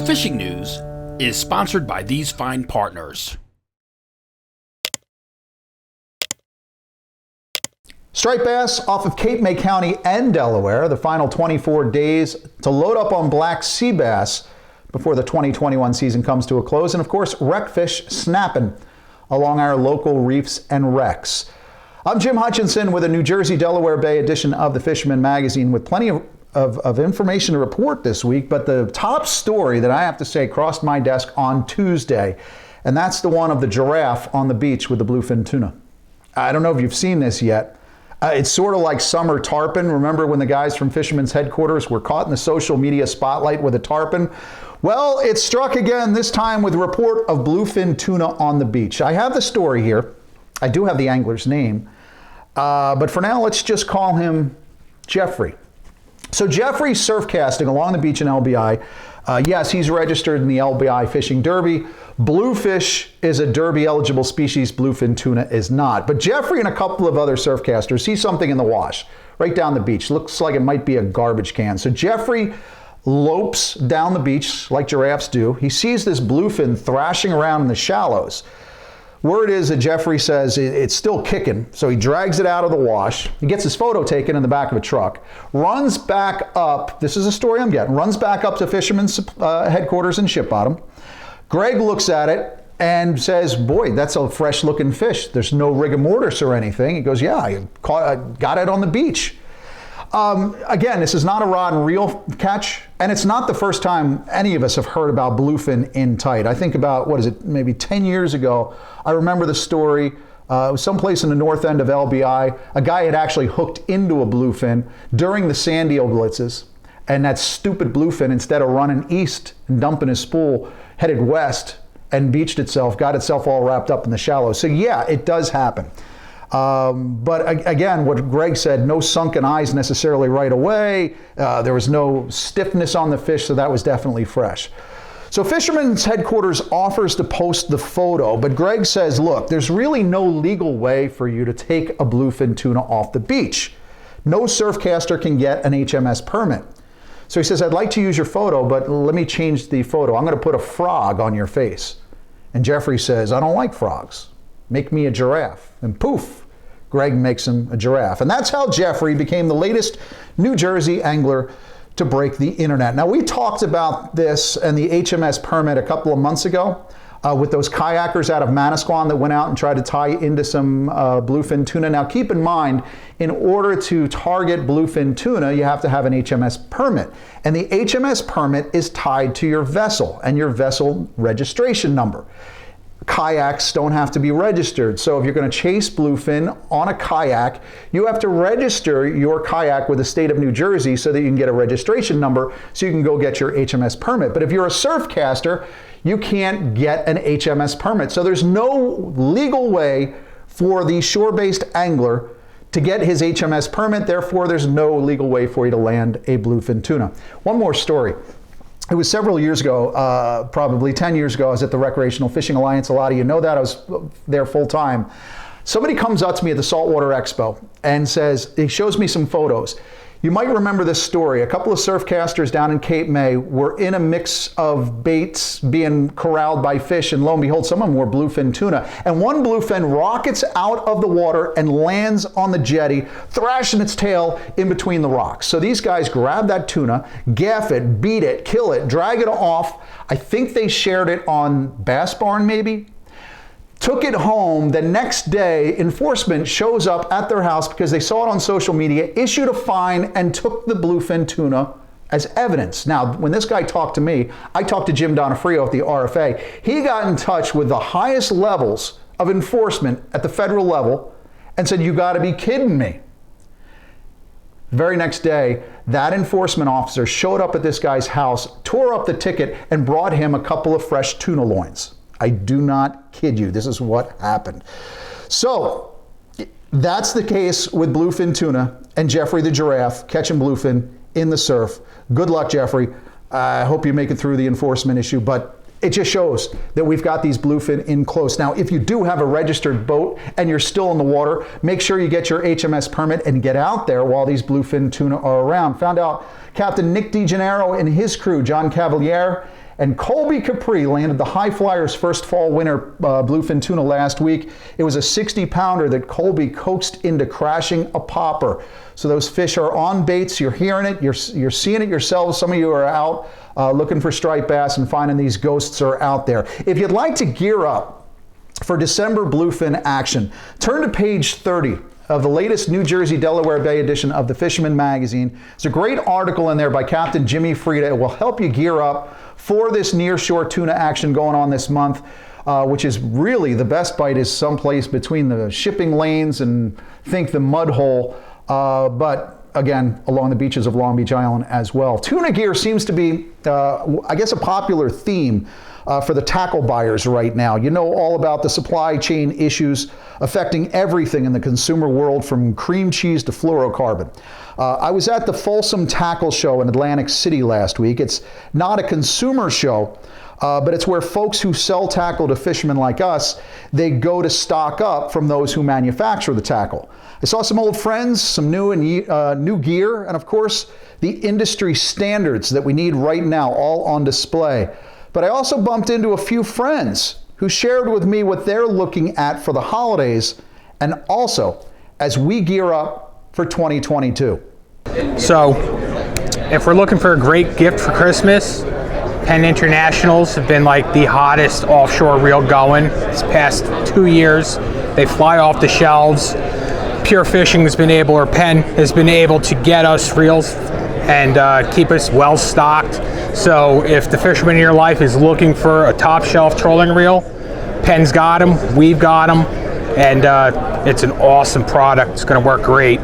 Fishing news is sponsored by these fine partners. Striped bass off of Cape May County and Delaware, the final 24 days to load up on black sea bass before the 2021 season comes to a close. And of course, wreck fish snapping along our local reefs and wrecks. I'm Jim Hutchinson with a New Jersey, Delaware Bay edition of the Fisherman Magazine with plenty of information to report this week. But the top story that I have to say crossed my desk on Tuesday, and that's the one of the giraffe on the beach with the bluefin tuna. I don't know if you've seen this yet. It's sort of like summer tarpon. Remember when the guys from Fisherman's headquarters were caught in the social media spotlight with a tarpon? Well, it struck again, this time with a report of bluefin tuna on the beach. I have the story here. I do have the angler's name. But for now, let's just call him Jeffrey. So Jeffrey's surfcasting along the beach in LBI. Yes, he's registered in the LBI Fishing Derby. Bluefish is a Derby-eligible species. Bluefin tuna is not. But Jeffrey and a couple of other surfcasters see something in the wash right down the beach. Looks like it might be a garbage can. So Jeffrey lopes down the beach like giraffes do. He sees this bluefin thrashing around in the shallows. Word is that Jeffrey says it's still kicking, so he drags it out of the wash. He gets his photo taken in the back of a truck, runs back up, this is a story I'm getting, runs back up to Fisherman's headquarters in Ship Bottom. Greg looks at it and says, boy, that's a fresh looking fish. There's no rigor mortis or anything. He goes, yeah, I got it on the beach. Again, this is not a rod and reel catch, and it's not the first time any of us have heard about bluefin in tight. I think about, maybe 10 years ago, I remember the story. It was someplace in the north end of LBI. A guy had actually hooked into a bluefin during the sand eel blitzes, and that stupid bluefin, instead of running east and dumping his spool, headed west and beached itself, got itself all wrapped up in the shallows. So yeah, it does happen. But again, what Greg said, no sunken eyes necessarily right away. There was no stiffness on the fish, so that was definitely fresh. So Fisherman's headquarters offers to post the photo, but Greg says, look, there's really no legal way for you to take a bluefin tuna off the beach. No surfcaster can get an HMS permit. So he says, I'd like to use your photo, but let me change the photo. I'm going to put a frog on your face. And Jeffrey says, I don't like frogs. Make me a giraffe. And poof, Greg makes him a giraffe. And that's how Jeffrey became the latest New Jersey angler to break the internet. Now, we talked about this and the HMS permit a couple of months ago with those kayakers out of Manasquan that went out and tried to tie into some bluefin tuna. Now, keep in mind, in order to target bluefin tuna, you have to have an HMS permit. And the HMS permit is tied to your vessel and your vessel registration number. Kayaks don't have to be registered. So if you're going to chase bluefin on a kayak, you have to register your kayak with the state of New Jersey so that you can get a registration number so you can go get your HMS permit. But if you're a surfcaster, you can't get an HMS permit. So there's no legal way for the shore-based angler to get his HMS permit. Therefore, there's no legal way for you to land a bluefin tuna. One more story. It was several years ago, probably 10 years ago, I was at the Recreational Fishing Alliance. A lot of you know that. I was there full time. Somebody comes up to me at the Saltwater Expo and says, he shows me some photos. You might remember this story. A couple of surfcasters down in Cape May were in a mix of baits being corralled by fish, and lo and behold, some of them were bluefin tuna. And one bluefin rockets out of the water and lands on the jetty, thrashing its tail in between the rocks. So these guys grab that tuna, gaff it, beat it, kill it, drag it off. I think they shared it on Bass Barn maybe. Took it home. The next day, enforcement shows up at their house because they saw it on social media, issued a fine, and took the bluefin tuna as evidence. Now, when this guy talked to me, I talked to Jim Donofrio at the RFA. He got in touch with the highest levels of enforcement at the federal level and said, you got to be kidding me. The very next day, that enforcement officer showed up at this guy's house, tore up the ticket, and brought him a couple of fresh tuna loins. I do not kid you. This is what happened. So that's the case with bluefin tuna and Jeffrey the giraffe catching bluefin in the surf. Good luck, Jeffrey. I hope you make it through the enforcement issue, but it just shows that we've got these bluefin in close. Now, if you do have a registered boat and you're still in the water, make sure you get your HMS permit and get out there while these bluefin tuna are around. Found out Captain Nick DeGennaro and his crew, John Cavaliere and Colby Capri, landed the High Flyers' first fall winter bluefin tuna last week. It was a 60-pounder that Colby coaxed into crashing a popper. So those fish are on baits. You're hearing it. You're seeing it yourselves. Some of you are out looking for striped bass and finding these ghosts are out there. If you'd like to gear up for December bluefin action, turn to page 30 of the latest New Jersey Delaware Bay edition of the Fisherman Magazine. There's a great article in there by Captain Jimmy Frieda. It will help you gear up for this nearshore tuna action going on this month, which is really the best bite is someplace between the shipping lanes and think the mud hole, but again, along the beaches of Long Beach Island as well. Tuna gear seems to be, I guess, a popular theme for the tackle buyers right now. You know all about the supply chain issues affecting everything in the consumer world, from cream cheese to fluorocarbon. I was at the Folsom Tackle Show in Atlantic City last week. It's not a consumer show, but it's where folks who sell tackle to fishermen like us, they go to stock up from those who manufacture the tackle. I saw some old friends, some new gear, and of course, the industry standards that we need right now, all on display. But I also bumped into a few friends who shared with me what they're looking at for the holidays and also as we gear up for 2022. So, if we're looking for a great gift for Christmas, Penn Internationals have been like the hottest offshore reel going this past 2 years. They fly off the shelves. Pure Fishing has been able, or Penn has been able to get us reels and keep us well stocked. So if the fisherman in your life is looking for a top shelf trolling reel, Penn's got them, we've got them, and it's an awesome product. It's going to work great.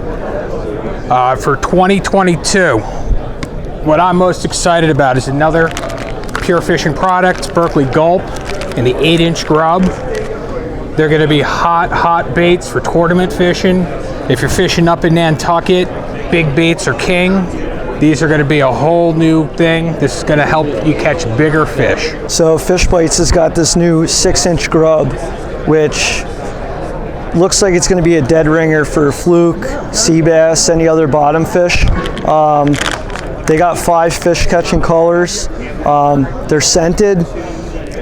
For 2022, what I'm most excited about is another Pure Fishing product, Berkeley Gulp, in the 8-inch grub. They're going to be hot baits for tournament fishing. If you're fishing up in Nantucket, big baits are king. These are going to be a whole new thing. This is going to help you catch bigger fish. So Fish Bites has got this new 6-inch grub, which looks like it's going to be a dead ringer for fluke, sea bass, any other bottom fish. They got 5 fish catching colors. They're scented.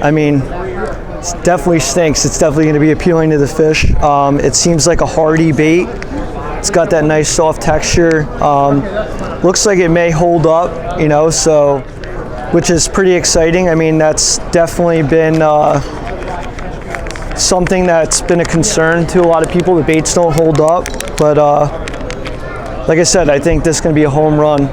I mean, it definitely stinks. It's definitely going to be appealing to the fish. It seems like a hardy bait. It's got that nice soft texture. Looks like it may hold up, you know, so, which is pretty exciting. I mean, that's definitely been something that's been a concern to a lot of people. The baits don't hold up, but like I said, I think this is going to be a home run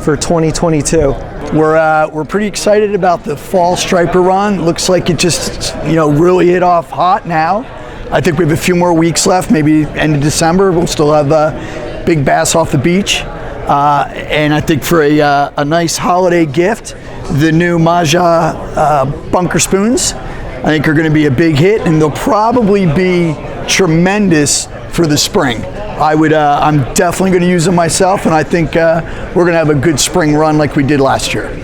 for 2022. We're pretty excited about the fall striper run. Looks like it just, really hit off hot now. I think we have a few more weeks left, maybe end of December. We'll still have big bass off the beach. And I think for a nice holiday gift, the new Maja bunker spoons, I think are going to be a big hit, and they'll probably be tremendous for the spring. I'm definitely going to use them myself, and I think we're going to have a good spring run like we did last year.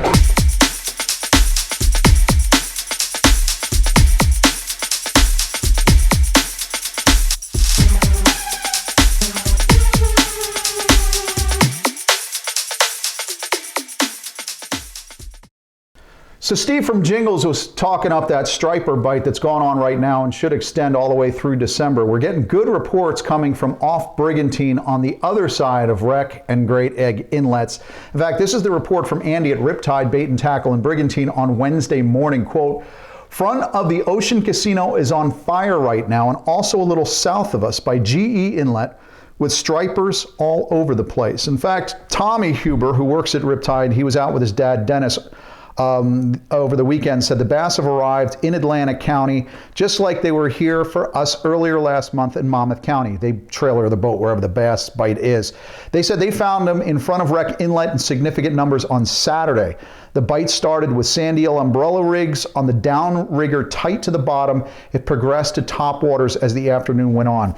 So Steve from Jingles was talking up that striper bite that's going on right now and should extend all the way through December. We're getting good reports coming from off Brigantine on the other side of Wreck and Great Egg Inlets. In fact, this is the report from Andy at Riptide Bait and Tackle in Brigantine on Wednesday morning. Quote, "Front of the Ocean Casino is on fire right now, and also a little south of us by GE Inlet, with stripers all over the place." In fact, Tommy Huber, who works at Riptide, he was out with his dad Dennis over the weekend, said the bass have arrived in Atlantic County just like they were here for us earlier last month in Monmouth County. They trailer the boat wherever the bass bite is. They said they found them in front of Wreck Inlet in significant numbers on Saturday. The bite started with sand eel umbrella rigs on the downrigger tight to the bottom. It progressed to top waters as the afternoon went on.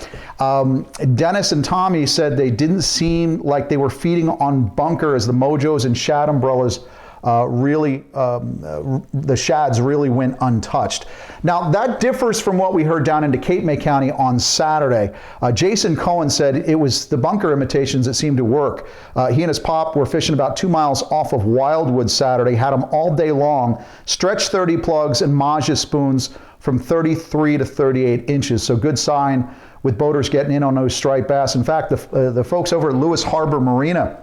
Dennis and Tommy said they didn't seem like they were feeding on bunker as the mojos and shad umbrellas the shads really went untouched. Now that differs from what we heard down into Cape May County on Saturday. Jason Cohen said it was the bunker imitations that seemed to work. He and his pop were fishing about 2 miles off of Wildwood Saturday, had them all day long, stretch 30 plugs and Maja spoons from 33 to 38 inches. So good sign with boaters getting in on those striped bass. In fact, the folks over at Lewis Harbor Marina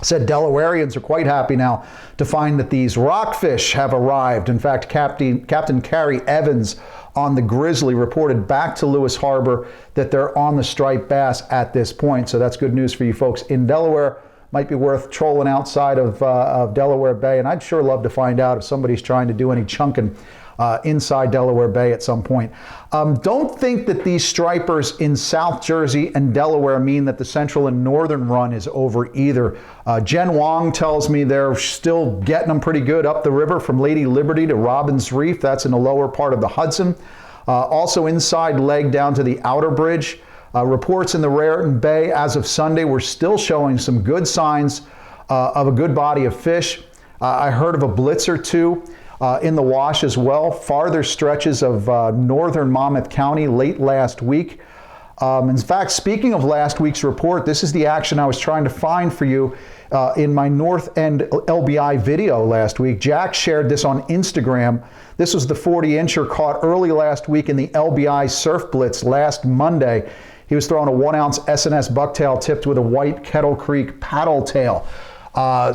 said Delawareans are quite happy now to find that these rockfish have arrived. In fact, Captain Carrie Evans on the Grizzly reported back to Lewis Harbor that they're on the striped bass at this point. So that's good news for you folks in Delaware. Might be worth trolling outside of Delaware Bay, and I'd sure love to find out if somebody's trying to do any chunking inside Delaware Bay at some point. Don't think that these stripers in South Jersey and Delaware mean that the central and northern run is over either. Jen Wong tells me they're still getting them pretty good up the river from Lady Liberty to Robbins Reef. That's in the lower part of the Hudson. Also inside leg down to the Outer Bridge. Reports in the Raritan Bay as of Sunday were still showing some good signs of a good body of fish. I heard of a blitz or two in the wash as well. Farther stretches of northern Monmouth County late last week. In fact, speaking of last week's report, this is the action I was trying to find for you in my North End LBI video last week. Jack shared this on Instagram. This was the 40-incher caught early last week in the LBI Surf Blitz last Monday. He was throwing a 1-ounce S&S bucktail tipped with a white Kettle Creek paddle tail.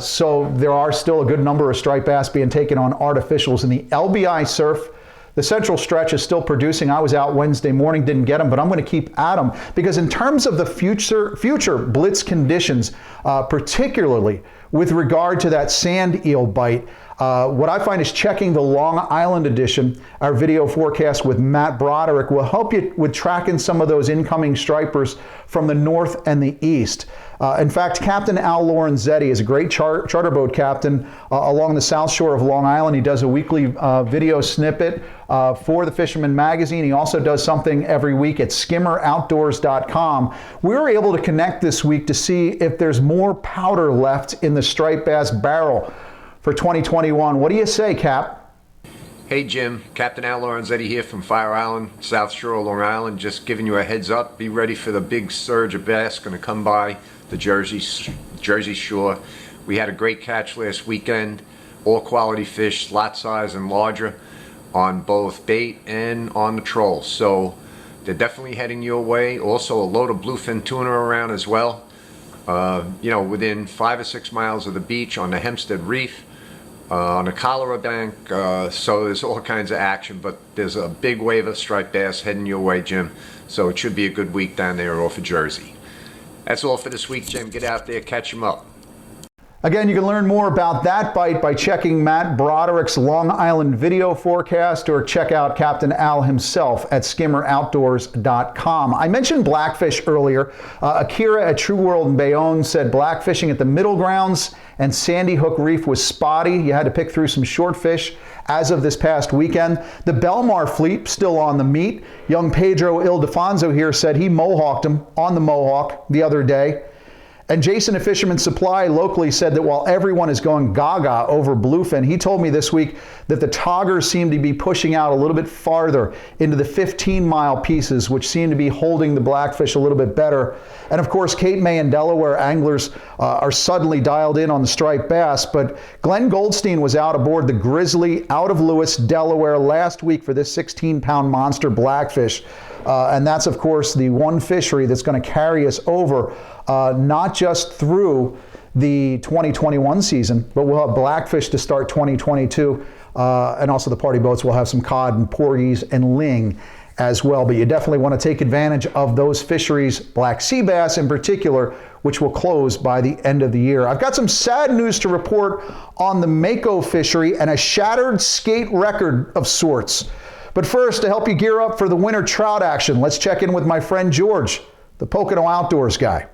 So there are still a good number of striped bass being taken on artificials in the LBI surf. The central stretch is still producing. I was out Wednesday morning, didn't get them, but I'm going to keep at them because in terms of the future blitz conditions, particularly with regard to that sand eel bite, what I find is checking the Long Island edition, our video forecast with Matt Broderick, will help you with tracking some of those incoming stripers from the north and the east. In fact, Captain Al Lorenzetti is a great charter boat captain along the south shore of Long Island. He does a weekly video snippet for the Fisherman Magazine. He also does something every week at skimmeroutdoors.com. We were able to connect this week to see if there's more powder left in the striped bass barrel for 2021. What do you say, Cap? Hey Jim, Captain Al Lorenzetti here from Fire Island, South Shore of Long Island. Just giving you a heads up. Be ready for the big surge of bass going to come by the Jersey Shore. We had a great catch last weekend. All quality fish, lot size and larger, on both bait and on the troll. So they're definitely heading your way. Also a load of bluefin tuna around as well. Within 5 or 6 miles of the beach on the Hempstead Reef. On the Cholera Bank, so there's all kinds of action, but there's a big wave of striped bass heading your way, Jim, so it should be a good week down there off of Jersey. That's all for this week, Jim. Get out there, catch them up. Again, you can learn more about that bite by checking Matt Broderick's Long Island video forecast or check out Captain Al himself at skimmeroutdoors.com. I mentioned blackfish earlier. Akira at True World in Bayonne said blackfishing at the Middle Grounds and Sandy Hook Reef was spotty. You had to pick through some short fish as of this past weekend. The Belmar fleet still on the meat. Young Pedro Ildefonso here said he mohawked him on the Mohawk the other day. And Jason at Fisherman Supply locally said that while everyone is going gaga over bluefin, he told me this week that the toggers seem to be pushing out a little bit farther into the 15-mile pieces, which seem to be holding the blackfish a little bit better. And of course, Cape May and Delaware anglers are suddenly dialed in on the striped bass, but Glenn Goldstein was out aboard the Grizzly out of Lewis, Delaware last week for this 16-pound monster blackfish. And that's, of course, the one fishery that's going to carry us over, not just through the 2021 season, but we'll have blackfish to start 2022. And also the party boats will have some cod and porgies and ling as well. But you definitely want to take advantage of those fisheries, black sea bass in particular, which will close by the end of the year. I've got some sad news to report on the mako fishery and a shattered skate record of sorts. But first, to help you gear up for the winter trout action, let's check in with my friend George, the Pocono Outdoors guy.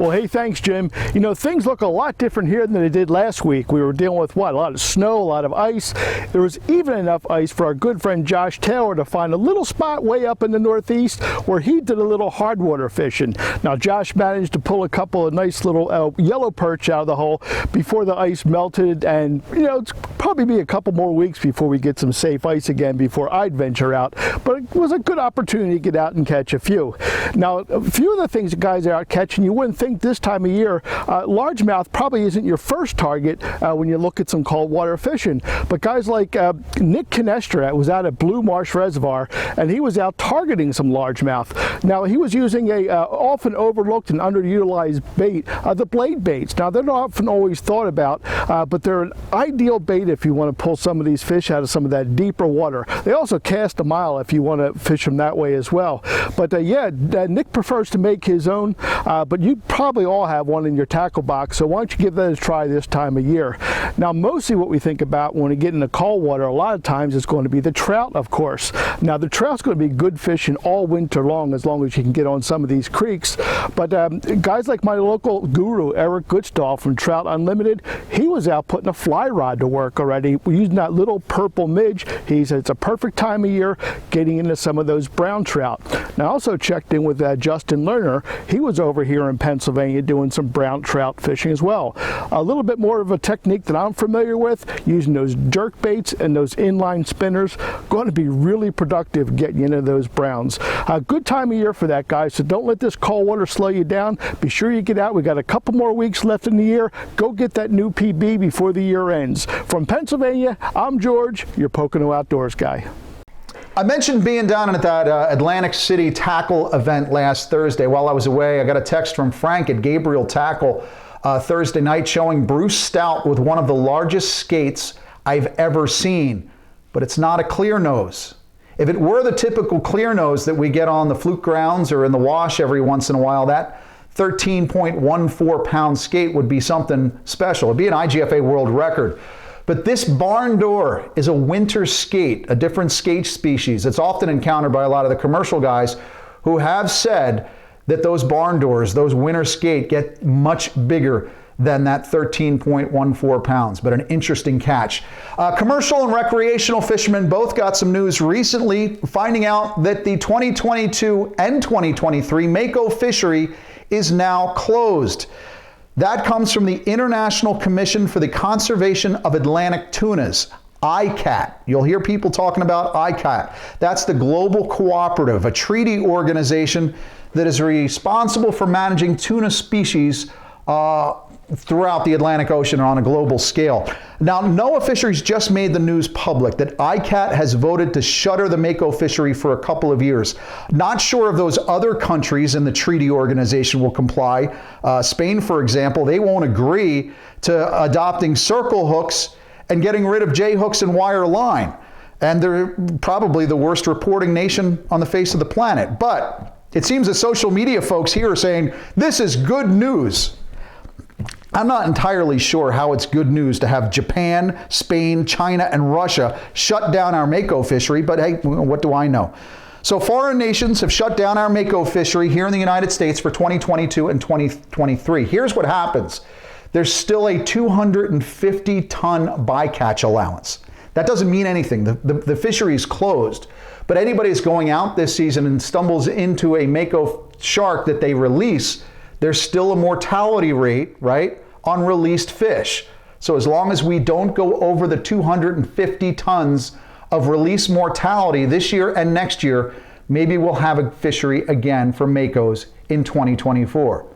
Well, hey, thanks, Jim. You know, things look a lot different here than they did last week. We were dealing with what? A lot of snow, a lot of ice. There was even enough ice for our good friend Josh Taylor to find a little spot way up in the Northeast where he did a little hard water fishing. Now, Josh managed to pull a couple of nice little yellow perch out of the hole before the ice melted, and, you know, it's probably be a couple more weeks before we get some safe ice again before I'd venture out. But it was a good opportunity to get out and catch a few. Now, a few of the things that guys are out catching, you wouldn't think this time of year, largemouth probably isn't your first target when you look at some cold water fishing. But guys like Nick Canestra was out at Blue Marsh Reservoir, and he was out targeting some largemouth. Now, he was using a often overlooked and underutilized bait, the blade baits. Now, they're not often always thought about, but they're an ideal bait if you want to pull some of these fish out of some of that deeper water. They also cast a mile if you want to fish them that way as well. But Nick prefers to make his own, but you probably all have one in your tackle box, so why don't you give that a try this time of year. Now, mostly what we think about when we get into cold water, a lot of times it's going to be the trout, of course. Now, the trout's going to be good fishing all winter long as you can get on some of these creeks. But guys like my local guru, Eric Goodstall from Trout Unlimited, he was out putting a fly rod to work already. We're using that little purple midge. He said it's a perfect time of year getting into some of those brown trout. Now, I also checked in with Justin Lerner. He was over here in Pennsylvania doing some brown trout fishing as well. A little bit more of a technique that I'm familiar with, using those jerk baits and those inline spinners. Going to be really productive getting into those browns. A good time of year for that, guys, so don't let this cold water slow you down. Be sure you get out. We got a couple more weeks left in the year. Go get that new PB before the year ends. From Pennsylvania, I'm George, your Pocono Outdoors guy. I mentioned being down at that Atlantic City tackle event last Thursday. While I was away, I got a text from Frank at Gabriel Tackle Thursday night showing Bruce Stout with one of the largest skates I've ever seen. But it's not a clear nose. If it were the typical clear nose that we get on the fluke grounds or in the wash every once in a while, that 13.14 pound skate would be something special. It'd be an IGFA world record. But this barn door is a winter skate, a different skate species. It's often encountered by a lot of the commercial guys who have said that those barn doors, those winter skate, get much bigger than that 13.14 pounds, but an interesting catch. Commercial and recreational fishermen both got some news recently, finding out that the 2022 and 2023 mako fishery is now closed. That comes from the International Commission for the Conservation of Atlantic Tunas, ICAT. You'll hear people talking about ICAT. That's the global cooperative, a treaty organization that is responsible for managing tuna species throughout the Atlantic Ocean on a global scale. Now, NOAA Fisheries just made the news public that ICAT has voted to shutter the mako fishery for a couple of years. Not sure if those other countries in the treaty organization will comply. Spain, for example, they won't agree to adopting circle hooks and getting rid of J-hooks and wire line. And they're probably the worst reporting nation on the face of the planet. But it seems that social media folks here are saying, this is good news. I'm not entirely sure how it's good news to have Japan, Spain, China, and Russia shut down our mako fishery, but hey, what do I know? So foreign nations have shut down our mako fishery here in the United States for 2022 and 2023. Here's what happens. There's still a 250-ton bycatch allowance. That doesn't mean anything. The fishery is closed. But anybody who's going out this season and stumbles into a mako shark that they release, there's still a mortality rate, right, on released fish. So as long as we don't go over the 250 tons of release mortality this year and next year, maybe we'll have a fishery again for makos in 2024.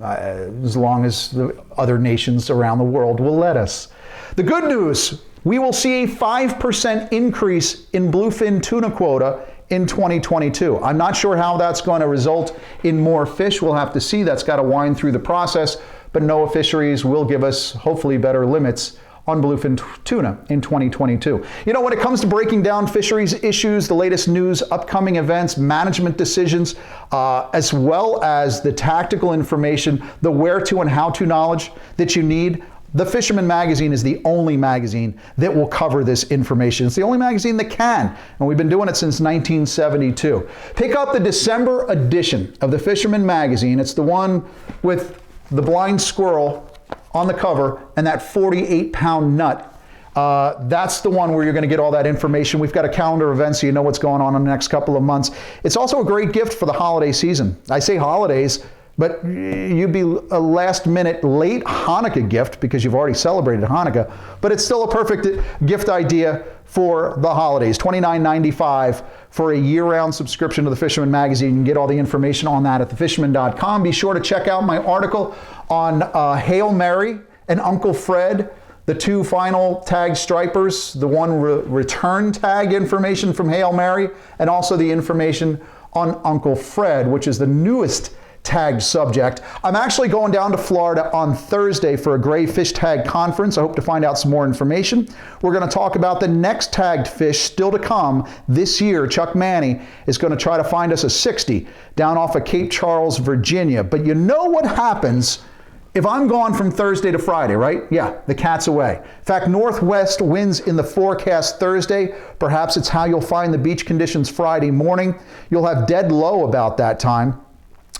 As long as the other nations around the world will let us. The good news, we will see a 5% increase in bluefin tuna quota in 2022. I'm not sure how that's going to result in more fish. We'll have to see. That's got to wind through the process. But NOAA Fisheries will give us hopefully better limits on bluefin tuna in 2022. You know, when it comes to breaking down fisheries issues, the latest news, upcoming events, management decisions, as well as the tactical information, the where to and how to knowledge that you need, The Fisherman Magazine is the only magazine that will cover this information. It's the only magazine that can, and we've been doing it since 1972. Pick up the December edition of the Fisherman Magazine. It's the one with the blind squirrel on the cover and that 48-pound nut. That's the one where you're going to get all that information. We've got a calendar of events so you know what's going on in the next couple of months. It's also a great gift for the holiday season. I say holidays, but you'd be a last-minute late Hanukkah gift because you've already celebrated Hanukkah, but it's still a perfect gift idea for the holidays. $29.95 for a year-round subscription to the Fisherman Magazine. You can get all the information on that at thefisherman.com. Be sure to check out my article on Hail Mary and Uncle Fred, the two final tag stripers, the one return tag information from Hail Mary, and also the information on Uncle Fred, which is the newest tagged subject. I'm actually going down to Florida on Thursday for a gray fish tag conference. I hope to find out some more information. We're going to talk about the next tagged fish still to come this year. Chuck Manny is going to try to find us a 60 down off of Cape Charles, Virginia. But you know what happens if I'm gone from Thursday to Friday, right? Yeah, the cat's away. In fact, northwest winds in the forecast Thursday. Perhaps it's how you'll find the beach conditions Friday morning. You'll have dead low about that time.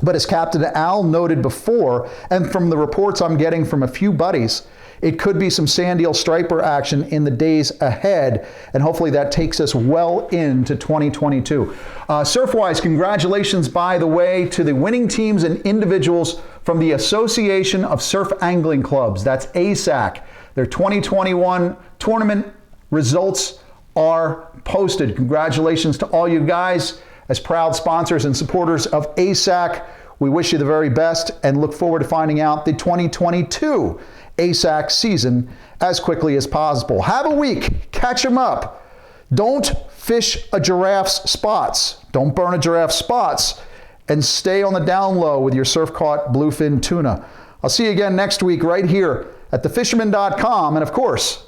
But as Captain Al noted before, and from the reports I'm getting from a few buddies, it could be some sand eel striper action in the days ahead, and hopefully that takes us well into 2022. Surf-wise, congratulations, by the way, to the winning teams and individuals from the Association of Surf Angling Clubs. That's ASAC. Their 2021 tournament results are posted. Congratulations to all you guys. As proud sponsors and supporters of ASAC, we wish you the very best and look forward to finding out the 2022 ASAC season as quickly as possible. Have a week. Catch them up. Don't fish a giraffe's spots. Don't burn a giraffe's spots. And stay on the down low with your surf-caught bluefin tuna. I'll see you again next week right here at thefisherman.com and, of course,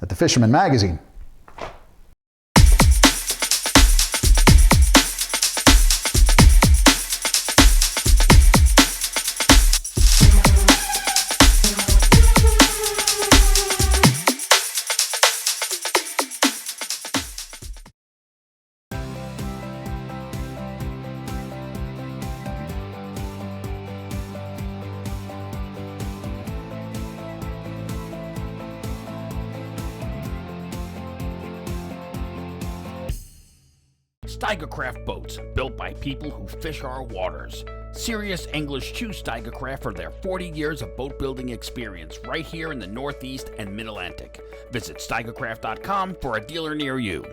at the Fisherman Magazine. Steigercraft boats, built by people who fish our waters. Serious anglers choose Steigercraft for their 40 years of boat building experience right here in the Northeast and Mid-Atlantic. Visit steigercraft.com for a dealer near you.